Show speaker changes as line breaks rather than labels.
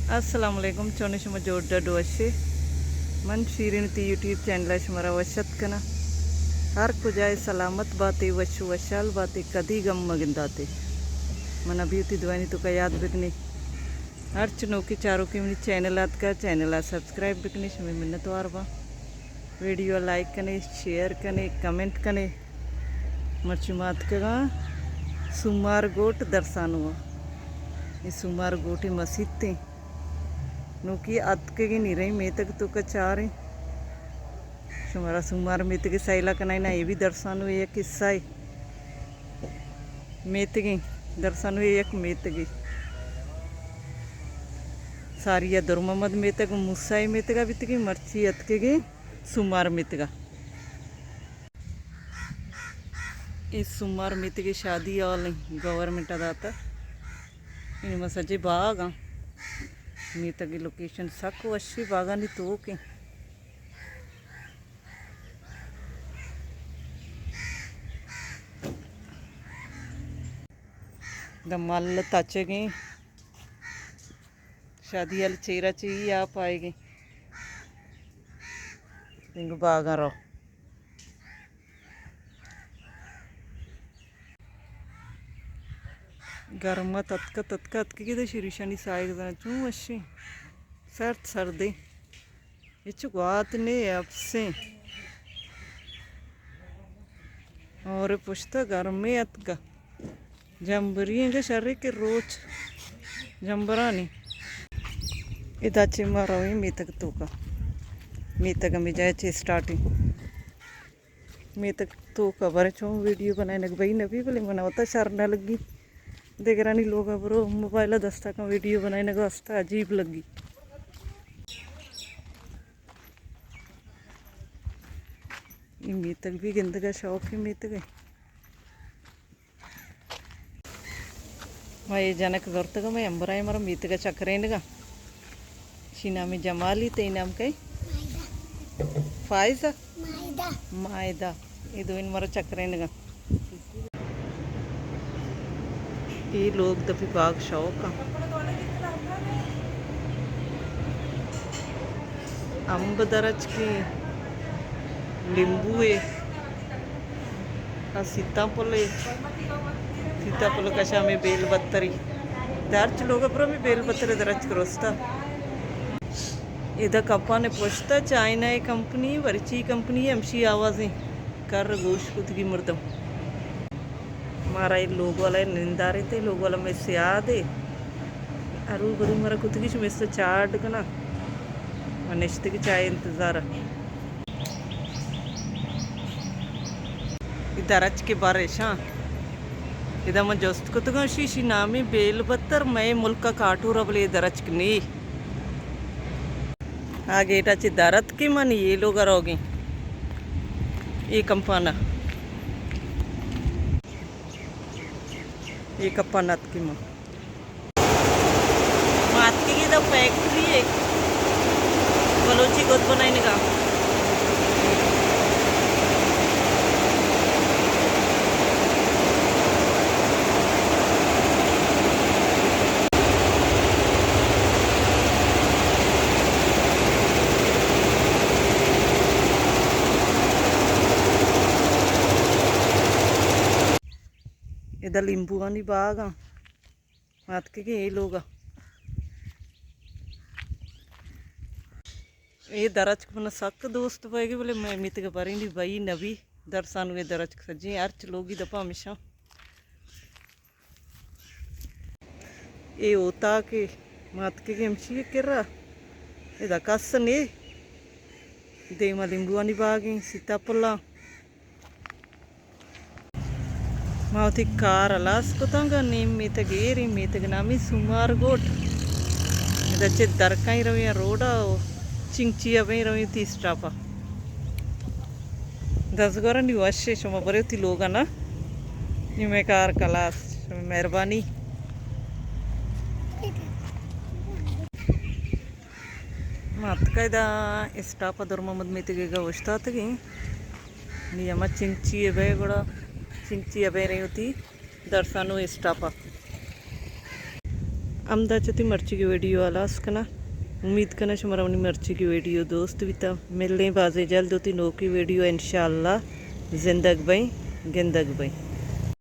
Assalamualaikum choni shuma joda doashe man shirin ti YouTube channel shmara washat kana har kujay salamat बातें वशु वशाल बातें कदी गम मगिंदाते मन अभी उती दुआनी तो का याद बिकनी हर चनो की चारों की मेरी चैनल आत का चैनल आ सब्सक्राइब बिकनी शमे मिन्नत वारबा वीडियो लाइक कने शेयर कने कमेंट कने मर्चुमात का सुमार गोट दर्शानुआ ये सुमार गोटी मसीते नोकी अतके नहीं रही मैं तक तो कचार शुमारा सुमार मेत के सैला कनाई ना ये भी दर्शानु एक किस्सा है मेतगी दर्शानु एक मेतगी सारिया दुर्ममद मेतग मुसाई मेतगा बितगी मर्ची अतके सुमार मेतगा इस सुमार मेतगी शादी वाल गवर्नमेंट अदाता इनमें सजे बाग मीता की लोकेशन सक अच्छी बागा नहीं तो के मल तचेगी शादी वाले चेहरा चाहिए आप आएगी बागा रहो गर्मा तत्का की शिरीशानी सायग चूँ अच्छी सर्द सर्दे ये चुगात ने आपसे और पुछता गर्मे अतका जम्बरी है शर्रे के रोज जम्बरा नहीं इधर चिमा रही मी तक तो का मी तक मी जाए चे स्टार्टिंग मी तक तो खबर चो वीडियो बनाने भाई नबी बोले बनाता शर्ना लगी देख रहा नहीं लोग ब्रो मोबाइल दस्ता का वीडियो बनाने का वास्ता अजीब लगी मी तक भी गंद का शौक है मी तक मैं जनक दौरत का मैं अंबराय मर मीत का चक्रेन का शीना में जमाली ते नाम कई फायजा मायदा ये दो इन मर चक्रेन का ये लोग दफी बाग शौक अंब दरज की नींबू है सीताफल कशा में बेल बत्तरी दर्च लोग पर में बेल बत्तरी दरच करोस्ता इधर कप्पा ने पोछता चाइना ये कंपनी वरची कंपनी एमसी आवाज़ें कर गोश खुद की मुर्दम हमारा ये लोग वाला निंदा रहे थे लोग वाला में से याद है अरू बरू हमारा खुद की में से चाट का ना मनिश्ते की चाय इंतज़ार इधर अच के बारिश हाँ इधर मैं जोस्त को तो शीशी नामी बेल बत्तर मैं मुल्क का काटू रबले दरच नहीं आगे टच दरत की मन ये लोग रोगे ये कंपाना ये कप्पानत की माँ मातकी की तो फैक्ट्री है बलोची गोद बनाने का इधर नींबुआनी बाग मात के ये लोग ये दरज को सक दोस्त पाएगी बोले मैं मित के पारी नहीं भाई नबी दरसान ये दरज सजी अर्च लोग ही दफा हमेशा ये होता के मात के एमसी कर रहा इधर कस ने देमा नींबुआनी बाग सीताफला माउथी कार अलास को तंगा नीम मीत गेरी मीत नामी सुमार गोट इधर दरका ही रही रोडा चिंची अभी रही थी स्टापा 10 गोरा नहीं वशे शुमा बरे थी लोग ना निमे कार कलास मेहरबानी मत का इदा स्टापा दुर्ममद मीत गेगा वस्ता तगी नियमा चिंची अबे गोड़ा चिंची अबे रही होती दर्शानु स्टापा आमदाच्या ती मर्ची की वीडियो आला असकना उम्मीद करना शमरावनी मर्ची की वीडियो दोस्त भी था मिलने बाजे जल्द होती नो की वीडियो इंशाल्लाह जिंदग बई गिंदग बई।